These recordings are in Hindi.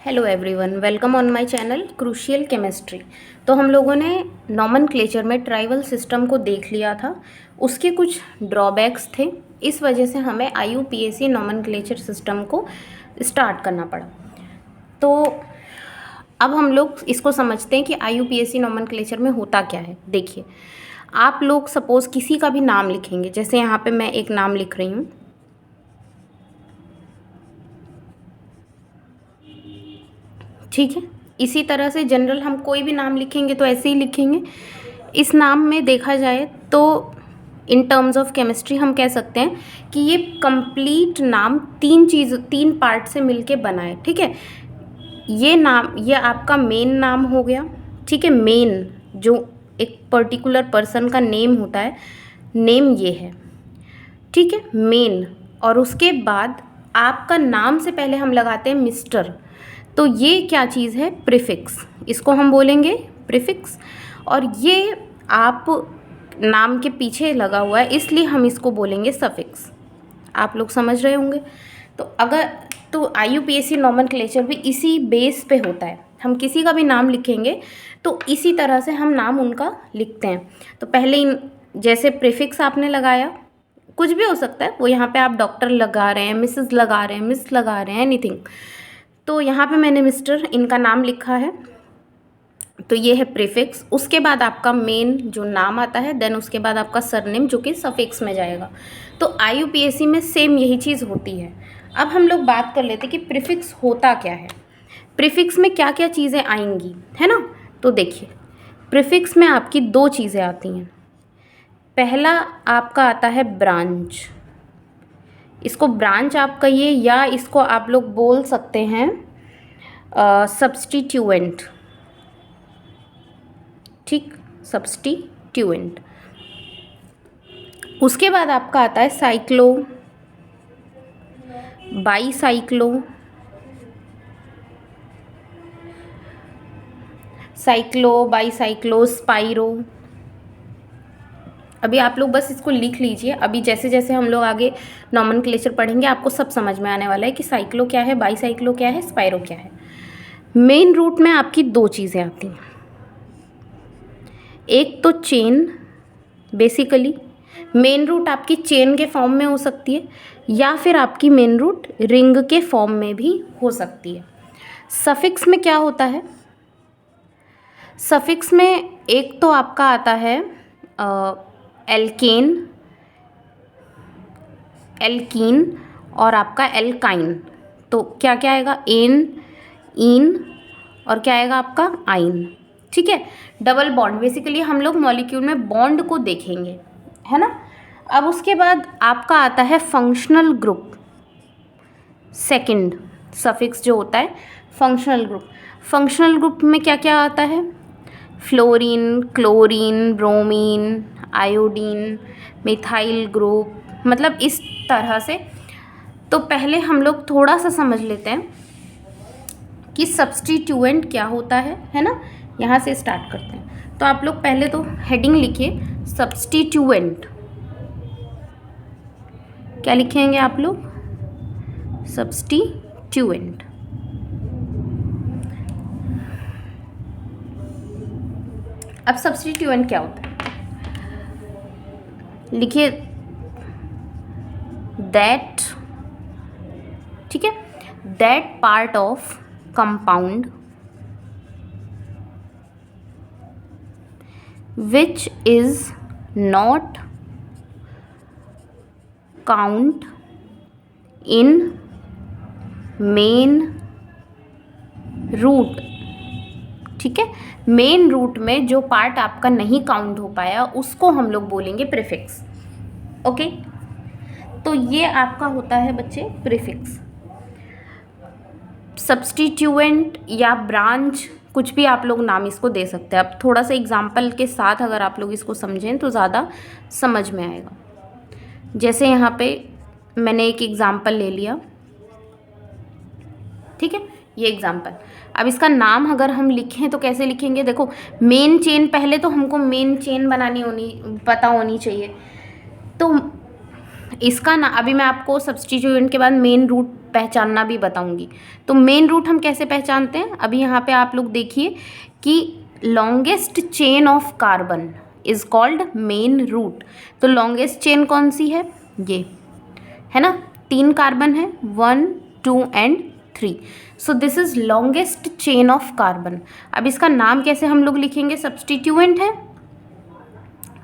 Hello everyone, welcome on my channel crucial chemistry. तो हम लोगों ने नॉमेनक्लेचर में ट्राइवल सिस्टम को देख लिया था। उसके कुछ ड्रॉबैक्स थे, इस वजह से हमें आईयूपीएसी नॉमेनक्लेचर सिस्टम को स्टार्ट करना पड़ा। तो अब हम लोग इसको समझते हैं कि आईयूपीएसी नॉमेनक्लेचर में होता क्या है। देखिए, आप लोग सपोज़ किसी का भी नाम लिखेंगे, जैसे यहाँ पे मैं एक नाम लिख रही हूँ, ठीक है। इसी तरह से जनरल हम कोई भी नाम लिखेंगे तो ऐसे ही लिखेंगे। इस नाम में देखा जाए तो इन टर्म्स ऑफ केमिस्ट्री हम कह सकते हैं कि ये कंप्लीट नाम तीन पार्ट से मिलके बना है, ठीक है। ये आपका मेन नाम हो गया, ठीक है। मेन जो एक पर्टिकुलर पर्सन का नेम होता है, नेम ये है, ठीक है, मेन। और उसके बाद आपका नाम से पहले हम लगाते हैं मिस्टर, तो ये क्या चीज़ है, प्रीफिक्स, इसको हम बोलेंगे प्रीफिक्स। और ये आप नाम के पीछे लगा हुआ है, इसलिए हम इसको बोलेंगे सफिक्स। आप लोग समझ रहे होंगे। तो आईयूपीएसी नॉमेनक्लेचर भी इसी बेस पे होता है। हम किसी का भी नाम लिखेंगे तो इसी तरह से हम नाम उनका लिखते हैं। तो पहले जैसे प्रीफिक्स आपने लगाया, कुछ भी हो सकता है, वो यहाँ पे आप डॉक्टर लगा रहे हैं, मिसेस लगा रहे हैं, मिस लगा रहे हैं, एनीथिंग। तो यहाँ पे मैंने मिस्टर इनका नाम लिखा है, तो ये है प्रीफिक्स। उसके बाद आपका मेन जो नाम आता है, देन उसके बाद आपका सरनेम जो कि सफिक्स में जाएगा। तो आईयूपीएसी में सेम यही चीज़ होती है। अब हम लोग बात कर लेते हैं कि प्रीफिक्स होता क्या है, प्रीफिक्स में क्या क्या चीज़ें आएंगी, है ना। तो देखिए, प्रीफिक्स में आपकी दो चीज़ें आती हैं। पहला आपका आता है ब्रांच, इसको ब्रांच आप कहिए या इसको आप लोग बोल सकते हैं सब्स्टिट्यूएंट, ठीक, सब्स्टिट्यूएंट। उसके बाद आपका आता है साइक्लो, बाईसाइक्लो, बाईसाइक्लो, स्पाइरो। अभी आप लोग बस इसको लिख लीजिए। अभी जैसे जैसे हम लोग आगे नॉमेनक्लेचर पढ़ेंगे आपको सब समझ में आने वाला है कि साइक्लो क्या है, बाईसाइक्लो क्या है, स्पाइरो क्या है। मेन रूट में आपकी दो चीज़ें आती हैं, एक तो चेन, बेसिकली मेन रूट आपकी चेन के फॉर्म में हो सकती है या फिर आपकी मेन रूट रिंग के फॉर्म में भी हो सकती है। सफिक्स में क्या होता है, सफिक्स में एक तो आपका आता है एल्केन, एल्कीन और आपका एल्काइन। तो क्या क्या आएगा, एन, इन और क्या आएगा आपका आइन, ठीक है। डबल बॉन्ड, बेसिकली हम लोग मॉलिक्यूल में बॉन्ड को देखेंगे, है ना। अब उसके बाद आपका आता है फंक्शनल ग्रुप, सेकंड सफिक्स जो होता है फंक्शनल ग्रुप। फंक्शनल ग्रुप में क्या क्या आता है, fluorine, chlorine, bromine, iodine, methyl group, मतलब इस तरह से। तो पहले हम लोग थोड़ा सा समझ लेते हैं कि सब्स्टिट्यूएंट क्या होता है ना। यहाँ से स्टार्ट करते हैं। तो आप लोग पहले तो हेडिंग लिखिए, सब्स्टिट्यूएंट। क्या लिखेंगे आप लोग, सब्स्टिट्यूएंट। अब सब्स्टिट्यूएंट क्या होता है, लिखिए दैट, ठीक है, that part of compound which is not count in main root, ठीक है। मेन रूट में जो पार्ट आपका नहीं काउंट हो पाया उसको हम लोग बोलेंगे प्रीफिक्स, ओके। तो ये आपका होता है बच्चे प्रीफिक्स। सब्स्टिट्यूएंट या ब्रांच, कुछ भी आप लोग नाम इसको दे सकते हैं। अब थोड़ा सा एग्जाम्पल के साथ अगर आप लोग इसको समझें तो ज़्यादा समझ में आएगा। जैसे यहाँ पे मैंने एक एग्जाम्पल ले लिया, ठीक है, ये एग्जाम्पल। अब इसका नाम अगर हम लिखें तो कैसे लिखेंगे, देखो मेन चेन, पहले तो हमको मेन चेन पता होनी चाहिए। तो इसका ना, अभी मैं आपको सब्स्टिट्यूएंट के बाद मेन रूट पहचानना भी बताऊंगी। तो मेन रूट हम कैसे पहचानते हैं, अभी यहाँ पे आप लोग देखिए कि longest chain of carbon is called main root. तो लॉन्गेस्ट चेन कौन सी है, ये है ना, 3 कार्बन है, 1 2 and 3। So this is longest chain of carbon. अब इसका नाम कैसे हम लोग लिखेंगे, सब्सटीट्यूएंट है,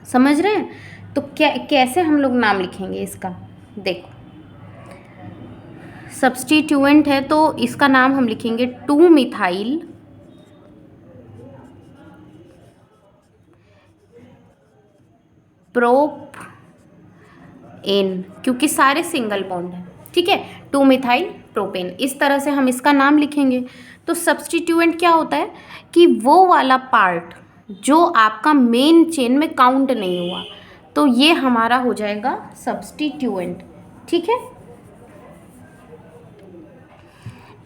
समझ रहे हैं। तो क्या कैसे हम लोग नाम लिखेंगे इसका, देखो सब्सटीट्यूएंट है तो इसका नाम हम लिखेंगे 2 मिथाइल प्रोप एन, क्योंकि सारे सिंगल बॉन्ड हैं, ठीक है, 2 मिथाइल प्रोपेन, इस तरह से हम इसका नाम लिखेंगे। तो सब्सटीट्यूएंट क्या होता है कि वो वाला पार्ट जो आपका मेन चेन में काउंट नहीं हुआ, तो ये हमारा हो जाएगा सब्सटीट्यूएंट, ठीक है।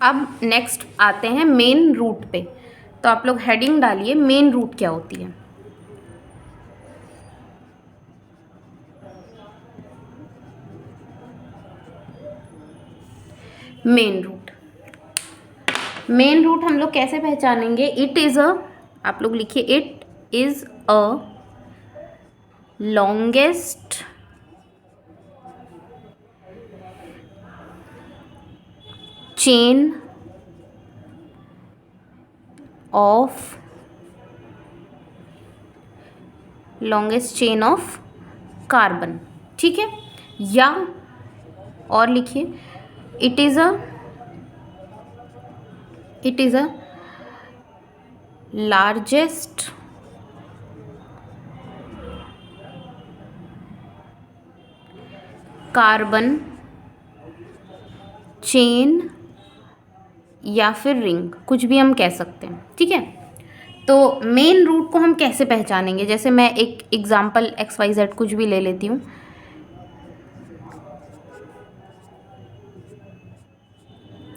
अब नेक्स्ट आते हैं मेन रूट पे। तो आप लोग हेडिंग डालिए, मेन रूट क्या होती है। मेन रूट हम लोग कैसे पहचानेंगे, इट इज अ, आप लोग लिखिए, it is a longest chain of carbon, ठीक है। या और लिखिए, it is a largest carbon chain या फिर रिंग, कुछ भी हम कह सकते हैं, ठीक है। तो मेन रूट को हम कैसे पहचानेंगे, जैसे मैं एक एग्जाम्पल XYZ कुछ भी ले लेती हूँ।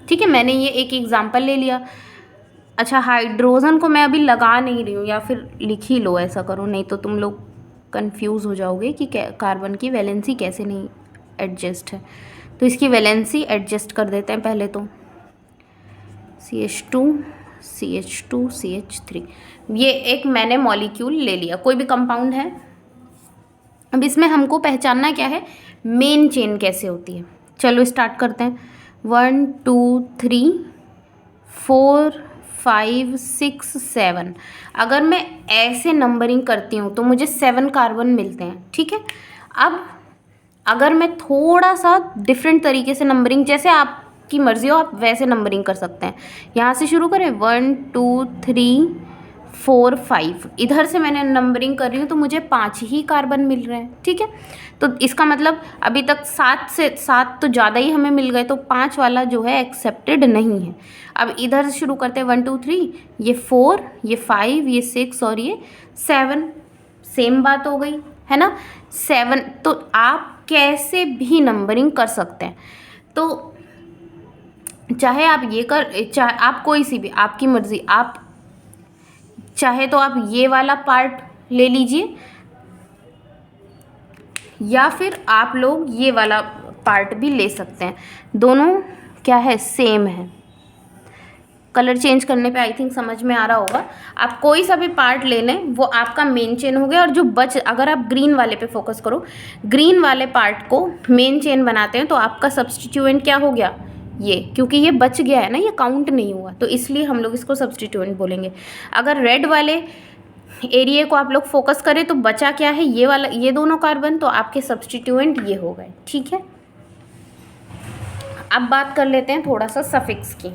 ठीक है, मैंने ये एक एग्जाम्पल ले लिया। अच्छा, हाइड्रोजन को मैं अभी लगा नहीं रही हूँ, या फिर लिख ही लो, ऐसा करो, नहीं तो तुम लोग कंफ्यूज हो जाओगे कि कार्बन की वैलेंसी कैसे नहीं एडजस्ट है। तो इसकी वैलेंसी एडजस्ट कर देते हैं पहले तो, CH2 CH2 CH3, ये एक मैंने मॉलिक्यूल ले लिया, कोई भी कंपाउंड है। अब इसमें हमको पहचानना क्या है, मेन चेन कैसे होती है। चलो स्टार्ट करते हैं, 1 2 3 4 5 6 7। अगर मैं ऐसे नंबरिंग करती हूँ तो मुझे 7 कार्बन मिलते हैं, ठीक है। अब अगर मैं थोड़ा सा डिफरेंट तरीके से नंबरिंग, जैसे आपकी मर्जी हो आप वैसे नंबरिंग कर सकते हैं। यहाँ से शुरू करें, 1 2 3 4 5, इधर से मैंने नंबरिंग कर रही हूँ तो मुझे 5 ही कार्बन मिल रहे हैं, ठीक है। तो इसका मतलब अभी तक 7 तो ज़्यादा ही हमें मिल गए, तो 5 वाला जो है एक्सेप्टेड नहीं है। अब इधर से शुरू करते हैं, 1 2 3, ये 4, ये 5, ये 6 और ये 7, सेम बात हो गई है ना, 7। तो आप कैसे भी नंबरिंग कर सकते हैं। तो चाहे आप चाहे आप कोई सी भी, आपकी मर्ज़ी, आप चाहे तो आप ये वाला पार्ट ले लीजिए, या फिर आप लोग ये वाला पार्ट भी ले सकते हैं, दोनों क्या है, सेम है। कलर चेंज करने पे आई थिंक समझ में आ रहा होगा। आप कोई सा भी पार्ट ले लें, वो आपका मेन चेन हो गया। और जो अगर आप ग्रीन वाले पे फोकस करो, ग्रीन वाले पार्ट को मेन चेन बनाते हैं, तो आपका सब्सटीट्यूएंट क्या हो गया, ये, क्योंकि ये बच गया है ना, ये काउंट नहीं हुआ, तो इसलिए हम लोग इसको सब्सटीट्यूएंट बोलेंगे। अगर रेड वाले एरिया को आप लोग फोकस करें तो बचा क्या है, ये वाला, ये दोनों कार्बन, तो आपके सब्सटीट्यूएंट ये हो गए, ठीक है। अब बात कर लेते हैं थोड़ा सा सफिक्स की।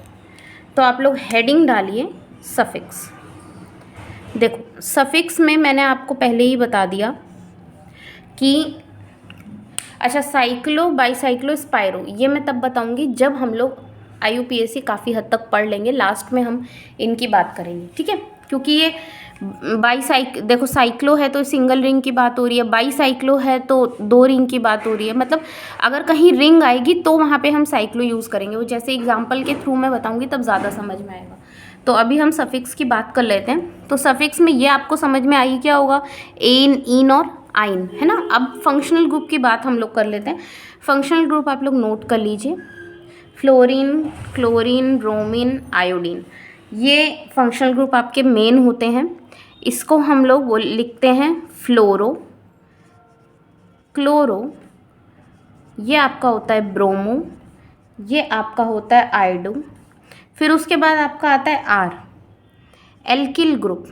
तो आप लोग हेडिंग डालिए सफिक्स। देखो सफिक्स में मैंने आपको पहले ही बता दिया कि अच्छा, साइक्लो बाईसाइक्लो स्पाइरो, ये मैं तब बताऊंगी जब हम लोग IUPAC काफ़ी हद तक पढ़ लेंगे, लास्ट में हम इनकी बात करेंगे, ठीक है। क्योंकि ये देखो साइक्लो है तो सिंगल रिंग की बात हो रही है, बाईसाइक्लो है तो 2 रिंग की बात हो रही है। मतलब अगर कहीं रिंग आएगी तो वहाँ पे हम साइक्लो यूज़ करेंगे, वो जैसे एग्जाम्पल के थ्रू मैं बताऊँगी तब ज़्यादा समझ में आएगा। तो अभी हम सफिक्स की बात कर लेते हैं। तो सफिक्स में ये आपको समझ में आई क्या होगा, एन, इन और आइन, है ना। अब फंक्शनल ग्रुप की बात हम लोग कर लेते हैं। फंक्शनल ग्रुप आप लोग नोट कर लीजिए। फ्लोरीन, क्लोरीन, ब्रोमीन, आयोडीन, ये फंक्शनल ग्रुप आपके मेन होते हैं। इसको हम लोग लिखते हैं फ्लोरो, क्लोरो, ये आपका होता है ब्रोमो, ये आपका होता है आयोडो। फिर उसके बाद आपका आता है आर, एल्किल ग्रुप,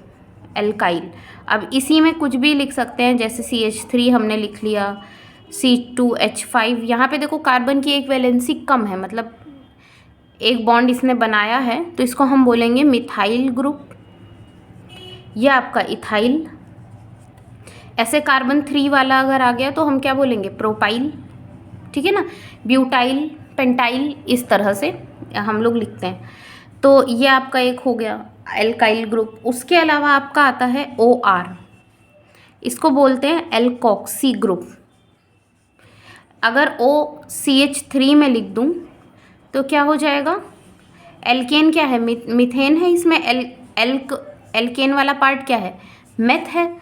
एल्काइल। अब इसी में कुछ भी लिख सकते हैं, जैसे CH3 हमने लिख लिया, C2H5। यहाँ पे देखो कार्बन की एक वैलेंसी कम है, मतलब एक बॉन्ड इसने बनाया है, तो इसको हम बोलेंगे मिथाइल ग्रुप। यह आपका इथाइल। ऐसे कार्बन 3 वाला अगर आ गया तो हम क्या बोलेंगे, प्रोपाइल, ठीक है ना, ब्यूटाइल, पेंटाइल, इस तरह से हम लोग लिखते हैं। तो ये आपका एक हो गया एल्काइल ग्रुप। उसके अलावा आपका आता है OR, इसको बोलते हैं एल्कोक्सी ग्रुप। अगर OCH3 में लिख दूं तो क्या हो जाएगा, एल्केन क्या है, मिथेन है, इसमें एल्केन वाला पार्ट क्या है, मेथ है,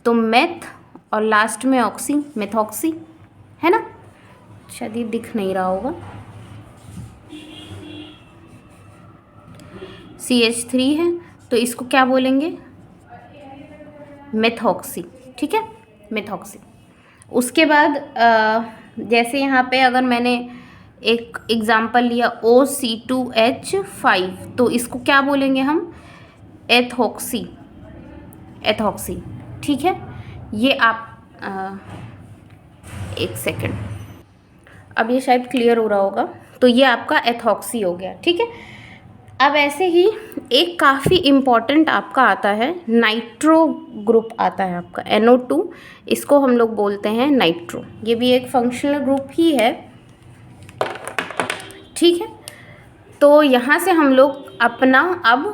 तो मेथ, और लास्ट में ऑक्सी, मेथॉक्सी, है ना। शायद ये दिख नहीं रहा होगा, CH3 है तो इसको क्या बोलेंगे, मेथॉक्सी, ठीक है, मेथॉक्सी। उसके बाद जैसे यहाँ पे अगर मैंने एक एग्जाम्पल लिया OC2H5, तो इसको क्या बोलेंगे हम, एथॉक्सी, एथॉक्सी, ठीक है। ये आप एक सेकेंड, अब ये शायद क्लियर हो रहा होगा। तो ये आपका एथॉक्सी हो गया, ठीक है। अब ऐसे ही एक काफ़ी इम्पॉर्टेंट आपका आता है नाइट्रो ग्रुप आता है आपका, NO2, इसको हम लोग बोलते हैं नाइट्रो। ये भी एक फंक्शनल ग्रुप ही है, ठीक है। तो यहाँ से हम लोग अपना अब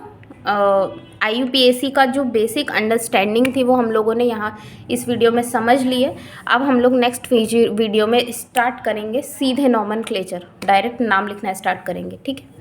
IUPAC का जो बेसिक अंडरस्टैंडिंग थी वो हम लोगों ने यहाँ इस वीडियो में समझ ली है। अब हम लोग नेक्स्ट वीडियो में स्टार्ट करेंगे सीधे नॉमेनक्लेचर, डायरेक्ट नाम लिखना स्टार्ट करेंगे, ठीक है।